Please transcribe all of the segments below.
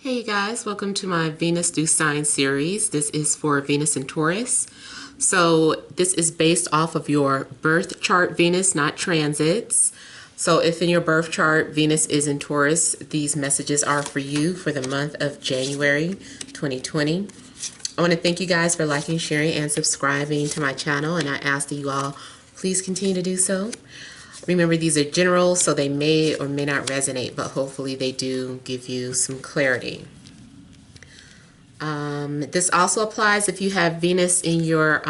Hey you guys, welcome to my Venus through Sign series. This is for Venus and Taurus. So this is based off of your birth chart Venus, not transits. So if in your birth chart Venus is in Taurus, these messages are for you for the month of January 2020. I want to thank you guys for liking, sharing, and subscribing to my channel, and I ask that you all please continue to do so. Remember, these are general, so they may or may not resonate, but hopefully they do give you some clarity. This also applies if you have Venus in your,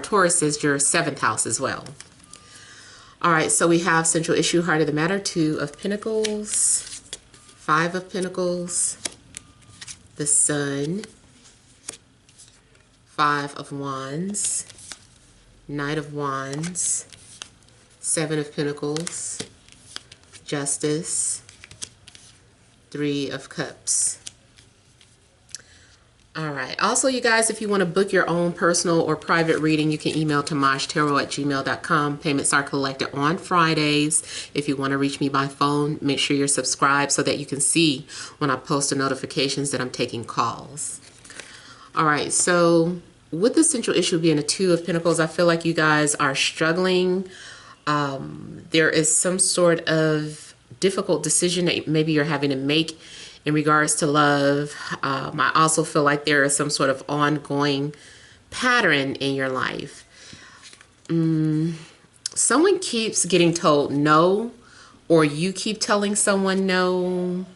Taurus is your 7th house as well. All right, so we have central issue, heart of the matter, 2 of Pentacles, 5 of Pentacles, the Sun, 5 of Wands, Knight of Wands, 7 of Pentacles, Justice, 3 of Cups. All right. Also, you guys, if you want to book your own personal or private reading, you can email TemajTarot@gmail.com. Payments are collected on Fridays. If you want to reach me by phone, make sure you're subscribed so that you can see when I post the notifications that I'm taking calls. All right. So with the central issue being a 2 of Pentacles, I feel like you guys are struggling. There is some sort of difficult decision that maybe you're having to make in regards to love. I also feel like there is some sort of ongoing pattern in your life. Someone keeps getting told no, or you keep telling someone no.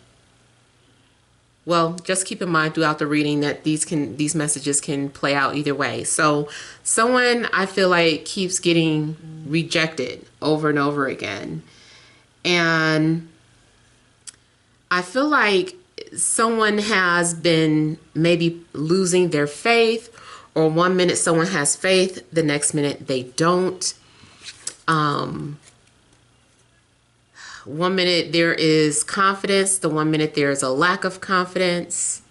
Well, just keep in mind throughout the reading that these messages can play out either way. So someone, I feel like, keeps getting rejected over and over again. And I feel like someone has been maybe losing their faith, or one minute someone has faith, the next minute they don't. One minute there is confidence, the one minute there is a lack of confidence.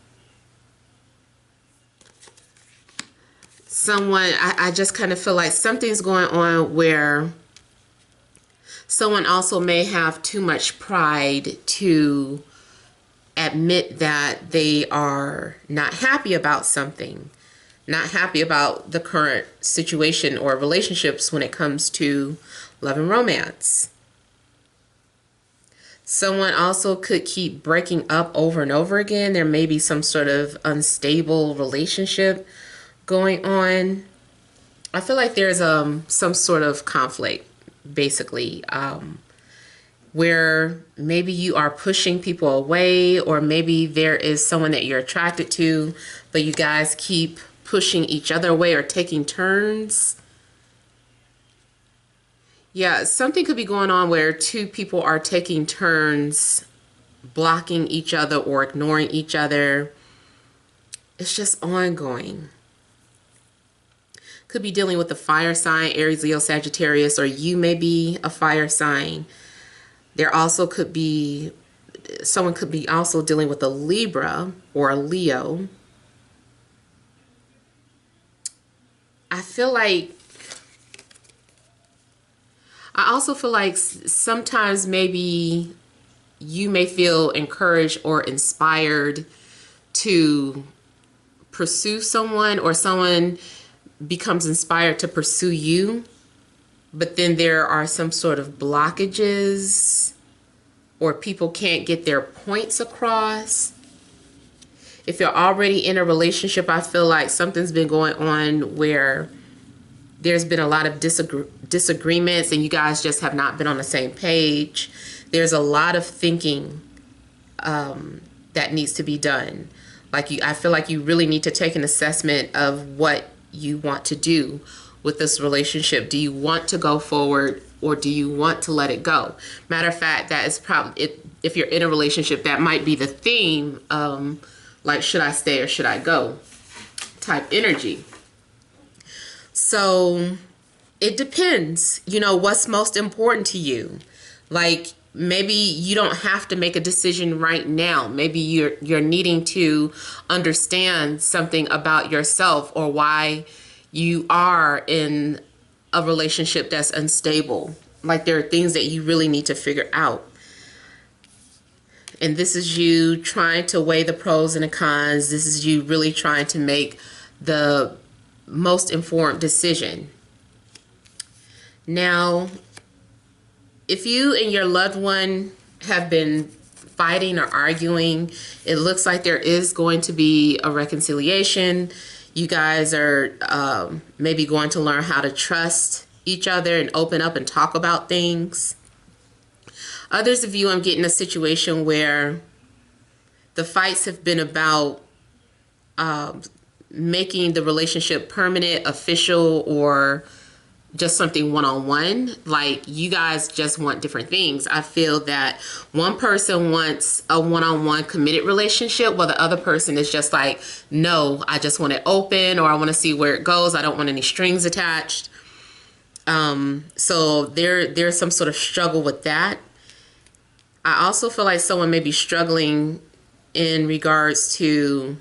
I just kind of feel like something's going on where someone also may have too much pride to admit that they are not happy about something, not happy about the current situation or relationships when it comes to love and romance. Someone also could keep breaking up over and over again. There may be some sort of unstable relationship going on. I feel like there's some sort of conflict, basically, where maybe you are pushing people away, or maybe there is someone that you're attracted to, but you guys keep pushing each other away or taking turns. Yeah, something could be going on where 2 people are taking turns blocking each other or ignoring each other. It's just ongoing. Could be dealing with a fire sign, Aries, Leo, Sagittarius, or you may be a fire sign. There also could be, someone could be also dealing with a Libra or a Leo. I also feel like sometimes maybe you may feel encouraged or inspired to pursue someone, or someone becomes inspired to pursue you, but then there are some sort of blockages, or people can't get their points across. If you're already in a relationship, I feel like something's been going on where there's been a lot of disagreements and you guys just have not been on the same page. There's a lot of thinking that needs to be done. I feel like you really need to take an assessment of what you want to do with this relationship. Do you want to go forward, or do you want to let it go? Matter of fact, that is probably, if you're in a relationship, that might be the theme, like, should I stay or should I go type energy. So it depends, what's most important to you. Like, maybe you don't have to make a decision right now. Maybe you're needing to understand something about yourself, or why you are in a relationship that's unstable. Like, there are things that you really need to figure out. And this is you trying to weigh the pros and the cons. This is you really trying to make the most informed decision. Now, if you and your loved one have been fighting or arguing, it looks like there is going to be a reconciliation. You guys are maybe going to learn how to trust each other and open up and talk about things. Others of you, I'm getting a situation where the fights have been about making the relationship permanent, official, or just something one-on-one. Like, you guys just want different things. I feel that one person wants a one-on-one committed relationship, while the other person is just like, no, I just want it open, or I want to see where it goes. I don't want any strings attached. So there's some sort of struggle with that. I also feel like someone may be struggling in regards to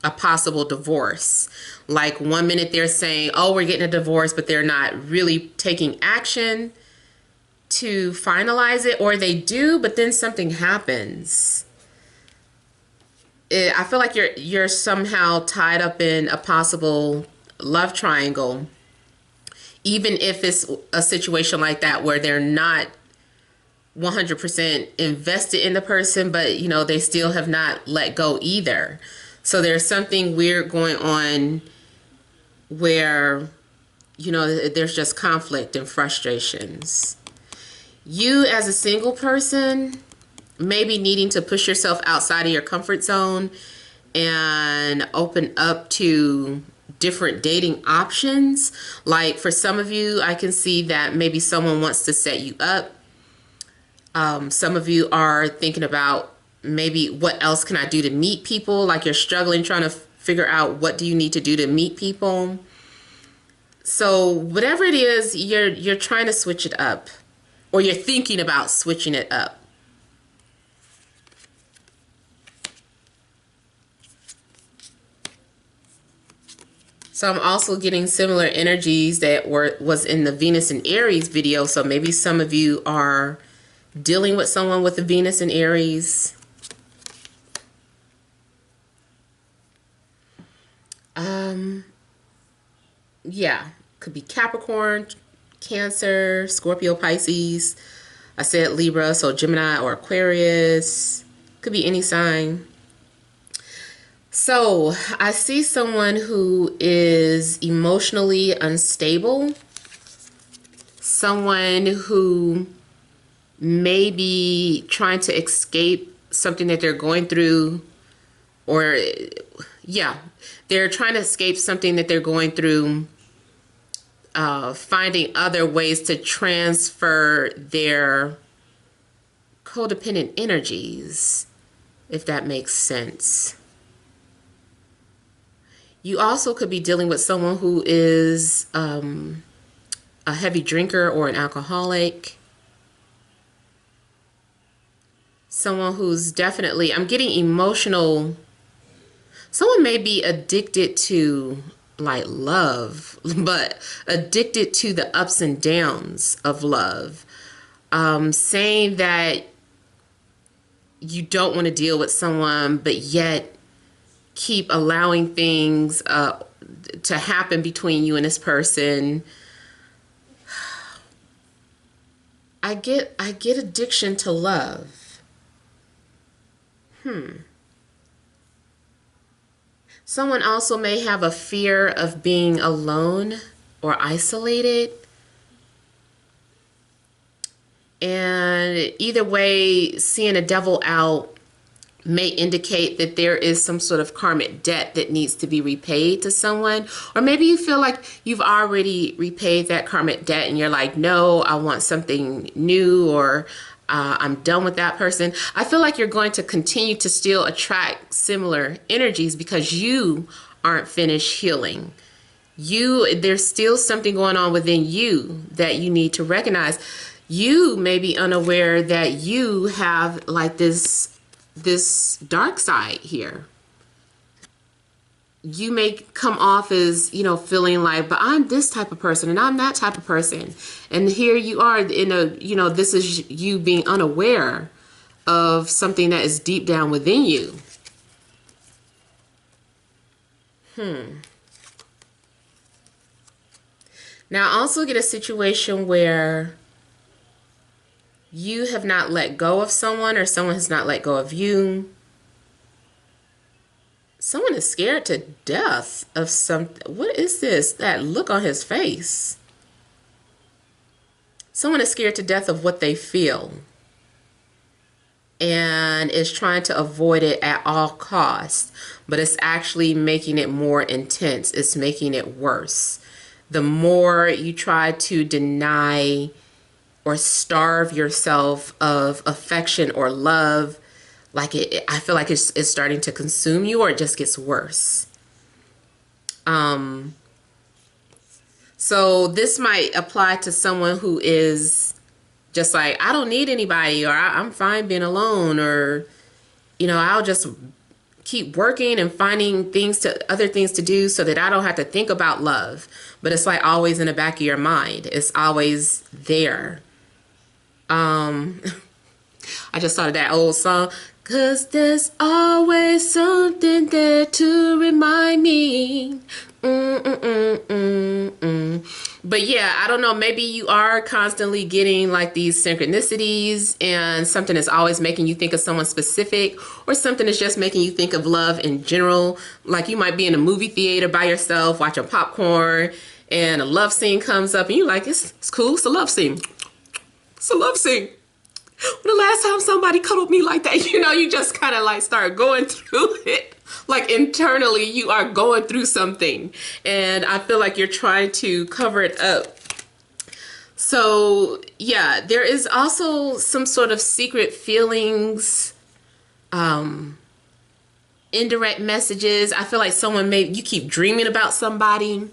a possible divorce. Like, one minute they're saying, oh, we're getting a divorce, but they're not really taking action to finalize it, or they do, but then something happens. I feel like you're somehow tied up in a possible love triangle, even if it's a situation like that where they're not 100% invested in the person, but you know, they still have not let go either. So there's something weird going on where, you know, there's just conflict and frustrations. You as a single person may be needing to push yourself outside of your comfort zone and open up to different dating options. Like, for some of you, I can see that maybe someone wants to set you up. Some of you are thinking about maybe what else can I do to meet people. Like, you're struggling trying to figure out what do you need to do to meet people. So whatever it is, you're trying to switch it up, or you're thinking about switching it up. So I'm also getting similar energies that was in the Venus and Aries video. So maybe some of you are dealing with someone with the Venus and Aries. Yeah, could be Capricorn, Cancer, Scorpio, Pisces. I said Libra, so Gemini or Aquarius. Could be any sign. So I see someone who is emotionally unstable. Someone who may be trying to escape something that they're going through, or yeah, they're trying to escape something that they're going through, finding other ways to transfer their codependent energies, if that makes sense. You also could be dealing with someone who is a heavy drinker or an alcoholic. Someone who's definitely, I'm getting emotional. Someone may be addicted to like love, but addicted to the ups and downs of love. Saying that you don't want to deal with someone, but yet keep allowing things to happen between you and this person. I get addiction to love. Someone also may have a fear of being alone or isolated. And either way, seeing a devil out may indicate that there is some sort of karmic debt that needs to be repaid to someone. Or maybe you feel like you've already repaid that karmic debt and you're like, no, I want something new, or I'm done with that person. I feel like you're going to continue to still attract similar energies because you aren't finished healing. There's still something going on within you that you need to recognize. You may be unaware that you have like this dark side here. You may come off as, you know, feeling like, but I'm this type of person and I'm that type of person. And here you are in a, you know, this is you being unaware of something that is deep down within you. Now I also get a situation where you have not let go of someone, or someone has not let go of you. Someone is scared to death of something. What is this? That look on his face. Someone is scared to death of what they feel and is trying to avoid it at all costs, but it's actually making it more intense. It's making it worse. The more you try to deny or starve yourself of affection or love, like I feel like it's starting to consume you, or it just gets worse. So this might apply to someone who is just like, I don't need anybody, or I'm fine being alone, or, you know, I'll just keep working and finding other things to do so that I don't have to think about love. But it's like always in the back of your mind. It's always there. I just thought of that old song. 'Cause there's always something there to remind me. But yeah, I don't know. Maybe you are constantly getting like these synchronicities, and something is always making you think of someone specific, or something is just making you think of love in general. Like you might be in a movie theater by yourself watching popcorn, and a love scene comes up, and you're like, it's cool. It's a love scene. It's a love scene. When the last time somebody cuddled me like that, you know, you just kind of like start going through it. Like internally, you are going through something. And I feel like you're trying to cover it up. So, yeah, there is also some sort of secret feelings, indirect messages. I feel like you keep dreaming about somebody.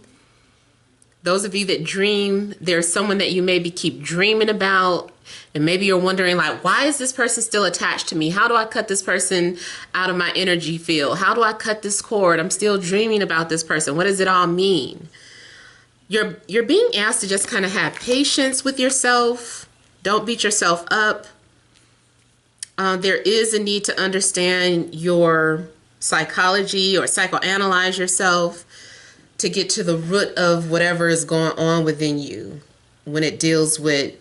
Those of you that dream, there's someone that you maybe keep dreaming about. And maybe you're wondering, like, why is this person still attached to me? How do I cut this person out of my energy field? How do I cut this cord? I'm still dreaming about this person. What does it all mean? You're being asked to just kind of have patience with yourself. Don't beat yourself up. There is a need to understand your psychology or psychoanalyze yourself to get to the root of whatever is going on within you when it deals with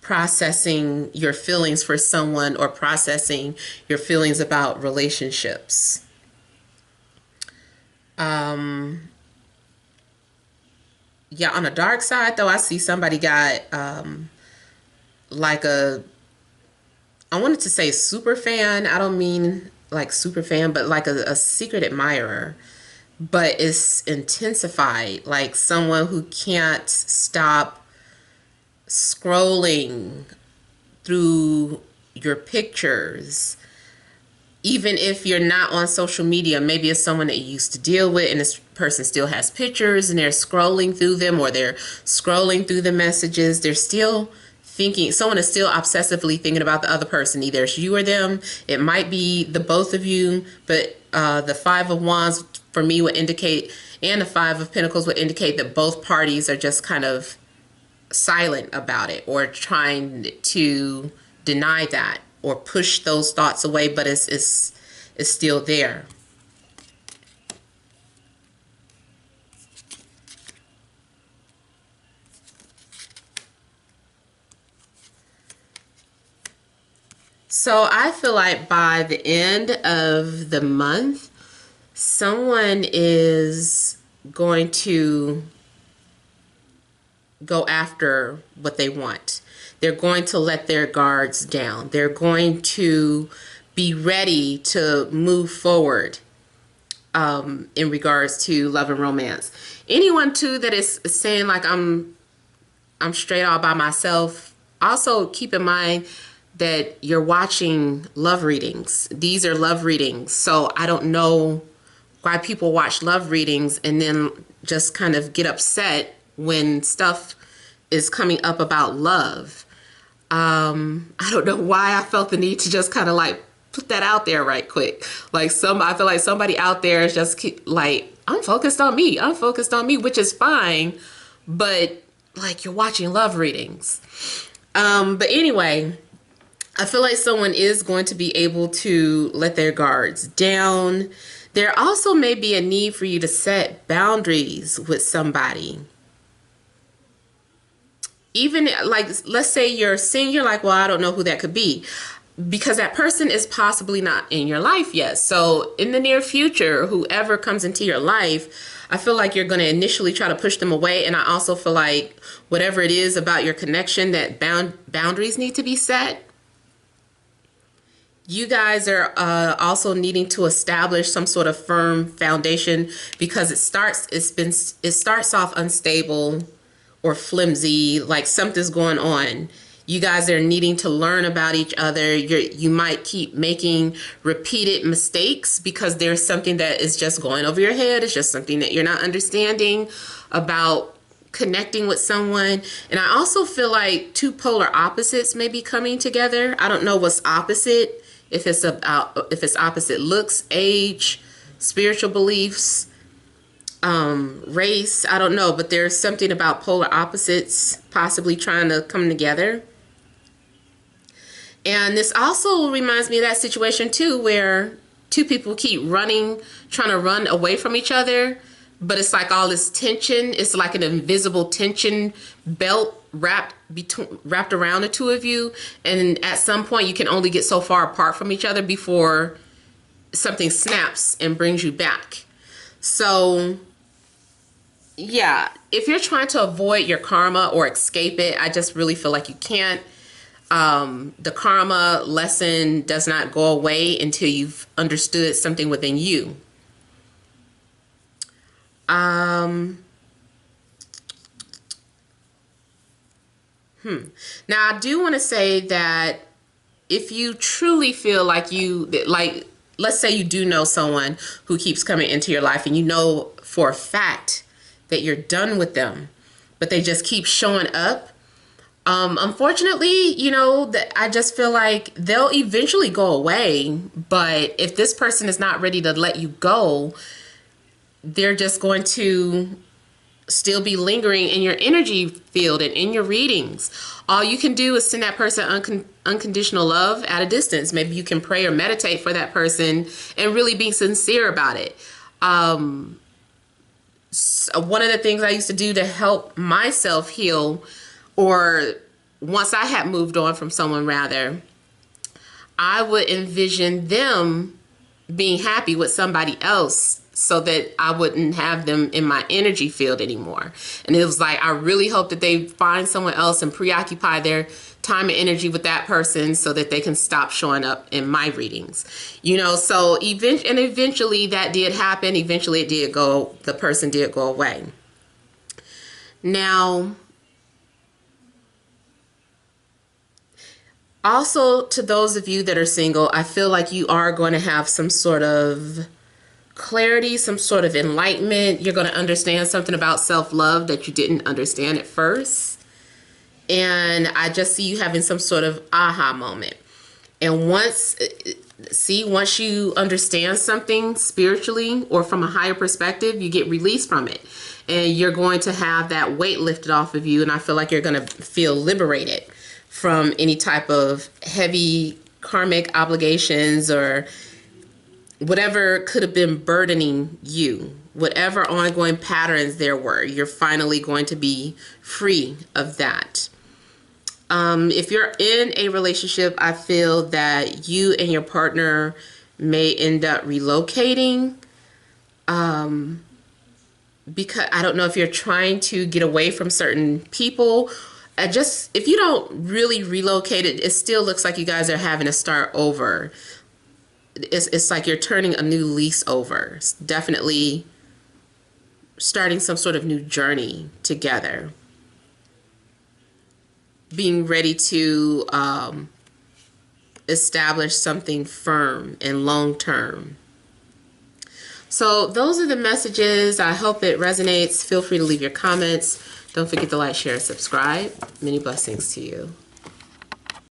processing your feelings for someone, or processing your feelings about relationships. Yeah, on the dark side though, I see somebody got like I wanted to say super fan. I don't mean like super fan, but like a secret admirer. But it's intensified, like someone who can't stop scrolling through your pictures. Even if you're not on social media, maybe it's someone that you used to deal with, and this person still has pictures, and they're scrolling through them, or they're scrolling through the messages. They're still thinking, someone is still obsessively thinking about the other person. Either it's you or them. It might be the both of you, but the Five of Wands for me would indicate, and the Five of Pentacles would indicate that both parties are just kind of silent about it, or trying to deny that, or push those thoughts away, but it's still there. So I feel like by the end of the month, someone is going to go after what they want. They're going to let their guards down. They're going to be ready to move forward in regards to love and romance. Anyone too that is saying like I'm straight all by myself, also keep in mind that you're watching love readings. These are love readings. So I don't know why people watch love readings and then just kind of get upset when stuff is coming up about love. I don't know why I felt the need to just kind of like put that out there right quick. Like I feel like somebody out there is just like, I'm focused on me, which is fine. But like, you're watching love readings. But anyway, I feel like someone is going to be able to let their guards down. There also may be a need for you to set boundaries with somebody. Even like, let's say you're seeing, you're like, well, I don't know who that could be, because that person is possibly not in your life yet. So in the near future, whoever comes into your life, I feel like you're going to initially try to push them away. And I also feel like whatever it is about your connection, that boundaries need to be set. You guys are also needing to establish some sort of firm foundation, because it starts off unstable or flimsy, like something's going on. You guys are needing to learn about each other. You might keep making repeated mistakes because there's something that is just going over your head. It's just something that you're not understanding about connecting with someone. And I also feel like two polar opposites may be coming together. I don't know what's opposite. If it's opposite looks, age, spiritual beliefs, race, I don't know, but there's something about polar opposites possibly trying to come together. And this also reminds me of that situation too, where two people keep trying to run away from each other, but it's like all this tension. It's like an invisible tension belt wrapped around the two of you. And at some point you can only get so far apart from each other before something snaps and brings you back. So yeah, if you're trying to avoid your karma or escape it, I just really feel like you can't. The karma lesson does not go away until you've understood something within you. Now, I do want to say that if you truly feel like let's say you do know someone who keeps coming into your life and you know for a fact that you're done with them, but they just keep showing up. Unfortunately, I just feel like they'll eventually go away. But if this person is not ready to let you go, they're just going to still be lingering in your energy field and in your readings. All you can do is send that person unconditional love at a distance. Maybe you can pray or meditate for that person and really be sincere about it. So one of the things I used to do to help myself heal, or once I had moved on from someone rather, I would envision them being happy with somebody else so that I wouldn't have them in my energy field anymore. And it was like, I really hope that they find someone else and preoccupy their time and energy with that person so that they can stop showing up in my readings. So eventually that did happen. Eventually the person did go away. Now, also to those of you that are single, I feel like you are going to have some sort of clarity, some sort of enlightenment. You're going to understand something about self-love that you didn't understand at first. And I just see you having some sort of aha moment. And once you understand something spiritually or from a higher perspective, you get released from it. And you're going to have that weight lifted off of you. And I feel like you're going to feel liberated from any type of heavy karmic obligations or whatever could have been burdening you. Whatever ongoing patterns there were, you're finally going to be free of that. If you're in a relationship, I feel that you and your partner may end up relocating. Because I don't know if you're trying to get away from certain people. If you don't really relocate it, it still looks like you guys are having to start over. It's like you're turning a new lease over. It's definitely starting some sort of new journey together. Being ready to establish something firm and long term. So those are the messages. I hope it resonates. Feel free to leave your comments. Don't forget to like, share, and subscribe. Many blessings to you.